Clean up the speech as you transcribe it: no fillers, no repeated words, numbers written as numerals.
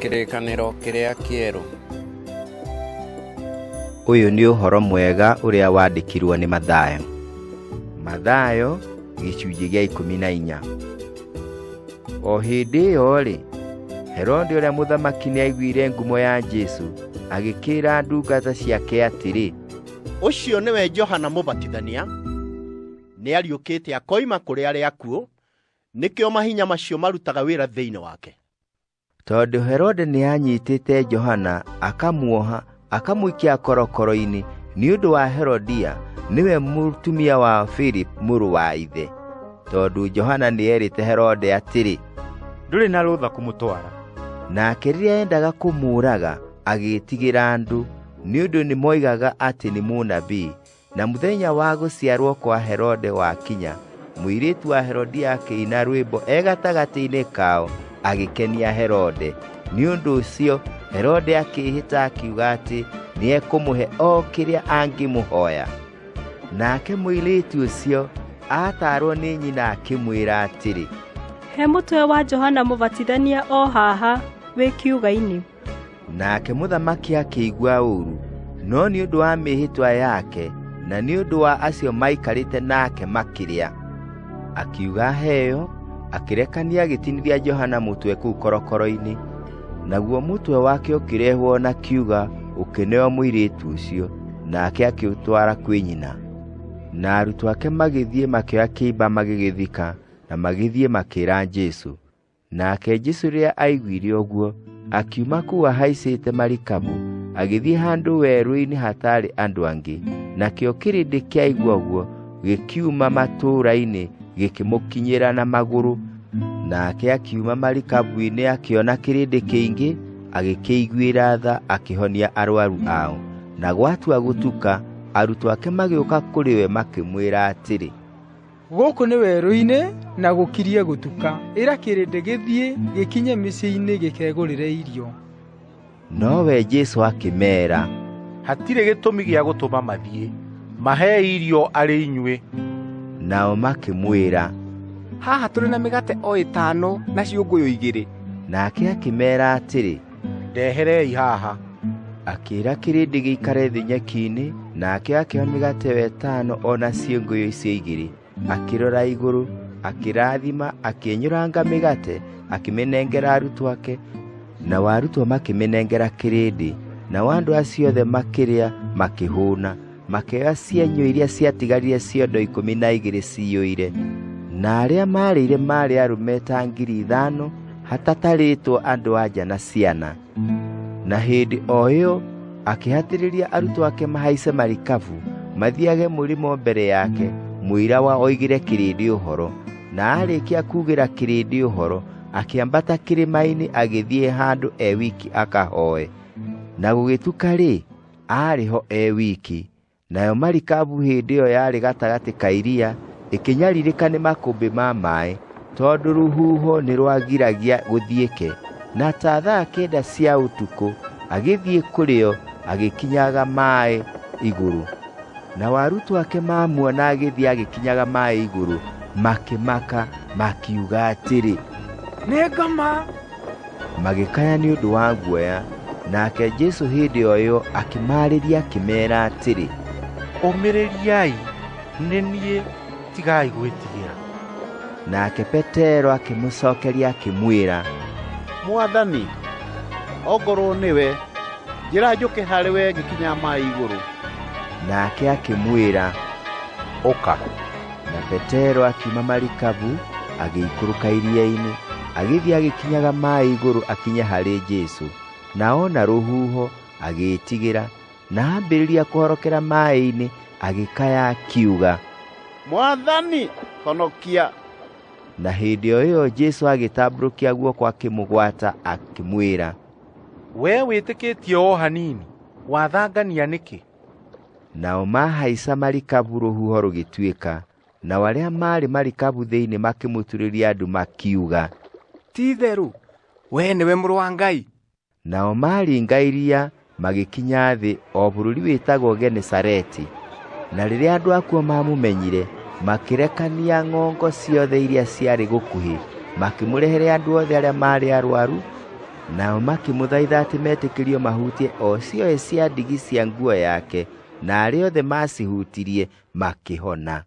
kĩrĩkanĩro kĩrĩa kĩerũ. Ũyũ nĩ ũhoro mwega ũrĩa wandĩkirwo nĩ Mathayo. Mathayo gĩcunjĩ gĩa 14. O hĩndĩ ĩyo-rĩ, Herode ũrĩa mũthamaki nĩaiguire ngumo ya Jesũ, agĩkĩra ndungata ciake atĩrĩ, ũcio nĩwe Johana Mũbatithania, nĩariũkĩte akoima kũrĩ arĩa akuũ, nĩkĩo mahinya macio marutaga wĩra thĩinĩ wake. Tondũ Herode nĩanyitĩte Johana akamuoha, akamũikia korokoro-inĩ nĩ ũndũ wa Herodia, nĩwe mũtumia wa Philip mũrũ wa ithe. Tondũ Johana nĩerĩte Herode atĩrĩ, ndũrĩ na rũtha kũmũtwara. Nake rĩrĩa endaga kũmũũraga, agĩĩtigĩra andũ, nĩ ũndũ nĩmoigaga atĩ nĩ mũnabii. Na mũthenya wa gũciarwo kwa Herode wakinya, mũirĩtu wa Herodia akĩina rwĩmbo gatagatĩ-inĩ kao, agĩkenia Herode. Nĩ ũndũ ũcio Herode akĩĩhĩta akiuga atĩ nĩekũmũhe o kĩrĩa angĩmũhoya. Nake mũirĩtu ũcio ataarwo nĩ nyina akĩmwĩra atĩrĩ, he mũtwe wa Johana Mũbatithania o haha wĩ kiuga-inĩ. Nake mũthamaki akĩigua ũũru, no nĩ ũndũ wa mĩĩhĩtwa yake na nĩ ũndũ wa acio maikarĩte nake makĩrĩa, akiuga heo, akĩrekania agĩtinithia Johana mũtwe kũu korokoro-inĩ. Naguo mũtwe wake ũkĩrehwo na kiuga ũkĩneo mũirĩtu ũcio, nake akĩũtwara kwĩ nyina. Na arutwo ake magĩthiĩ makĩoya kĩimba magĩgĩthika, na magĩthiĩ makĩra Jesũ. Nake Jesũ rĩrĩa aiguire ũguo, akiuma kũu ahaicĩte marikabu, agĩthiĩ handũ werũ-inĩ hatarĩ andũ angĩ. Nakĩo kĩrĩndĩ kĩaigua ũguo, gĩkiuma matũũra-inĩ gĩkĩmũkinyĩra na magũrũ. Nake akiuma marikabu-inĩ akĩona kĩrĩndĩ kĩingĩ, agĩkĩiguĩra tha akĩhonia arwaru ao. Na gwatua gũtuka, arutwo ake magĩũka kũrĩ we makĩmwĩra atĩrĩ, gũkũ nĩ werũ-inĩ na gũkirie gũtuka, ĩra kĩrĩndĩ gĩthiĩ gĩkinye mĩciĩ-inĩ gĩkegũrĩre irio. Nowe Jesũ akĩmeera, hatirĩ gĩtũmi gĩa gũtũma mathiĩ, mahe irio arĩ inyuĩ. Nao makĩmwĩra, haha tũrĩ na mĩgate o 5 na ciũngũyũ 2. Nake akĩmeera atĩrĩ, ndeherei haha. Akĩĩra kĩrĩndĩ gĩikare thĩ nyeki-inĩ, nake akĩoya mĩgate 5 ona ciũngũyũ icio 2, akĩrora igũrũ, akĩrathima, akĩenyũranga mĩgate, akĩmĩnengera arutwo ake, nao arutwo makĩmĩnengera kĩrĩndĩ. Nao andũ acio othe makĩrĩa makĩhũũna, makĩoya cienyũ iria ciatigarire ciondo 12 ciyũire. Na arĩa maarĩire maarĩ arũme ta 5,000, hatatarĩtwo andũ-a-nja na ciana. Na hĩndĩ o ĩyo akĩhatĩrĩria arutwo ake mahaice marikabu, mathiage mũrĩmo mbere yake, mũira wa oigire kĩrĩndĩ ũhoro. Na arĩkia kuugĩra kĩrĩndĩ ũhoro, akĩambata kĩrĩma-inĩ agĩthiĩ handũ wiki akahoe. Na gũgĩtuka-rĩ, aarĩ ho wiki. Nayo marikabu hĩndĩ ĩyo yarĩ gatagatĩ ka iria, ĩkĩnyarirĩka nĩ makũmbĩ ma maaĩ, tondũ rũhuho nĩ rwagiragia gũthiĩke. Na ta thaa 9 cia ũtukũ, agĩthiĩ kũrĩo, agĩkinyaga maaĩ igũrũ. Na arutwo ake mamuona agĩthiĩ agĩkinyaga maaĩ igũrũ, makĩmaka, makiuga atĩrĩ, nĩ ngoma. Magĩkaya nĩ ũndũ wa guoya. Nake Jesũ hĩndĩ o ĩyo akĩmaarĩria akĩmeera atĩrĩ, ũmĩrĩriai, nĩ niĩ, tigai gwĩtigĩra. Nake Petero akĩmũcokeria akĩmwĩra, Mwathani, ongorwo nĩwe, njĩra njũke harĩ we ngĩkinya maaĩ igũrũ. Nake akĩmwĩra, ũka. Na Petero akiuma marikabu, agĩikũrũka iria-inĩ, agĩthiĩ agĩkinyaga maaĩ igũrũ akinya harĩ Jesũ. Na ona rũhuho agĩĩtigĩra, na ambĩrĩria kũhorokera maaĩ-inĩ, agĩkaya akiuga, Mwathani, honokia. Na hĩndĩ o ĩyo Jesũ agĩtambũrũkia guoko akĩmũgwata akĩmwĩra, wee wĩtĩkĩtie o hanini, wathangania nĩkĩ? Nao mahaica marikabu rũhuho rũgĩtuĩka, na arĩa maarĩ marikabu thĩinĩ makĩmũturĩria andũ makiuga, ti-itherũ, wee nĩwe mũrũ wa Ngai. Nao maringa iria magĩkinya thĩ o bũrũri wĩtagwo Genesareti. Na rĩrĩa andũ akuo mamũmenyire, makĩrekania ng'ongo ciothe iria ciarĩ gũkuhĩ, makĩmũrehere andũ othe arĩa maarĩ arwaru, nao makĩmũthaitha atĩ metĩkĩrio mahutie o cioe cia ndigi cia nguo yake, na arĩa othe macihutirie makĩhona.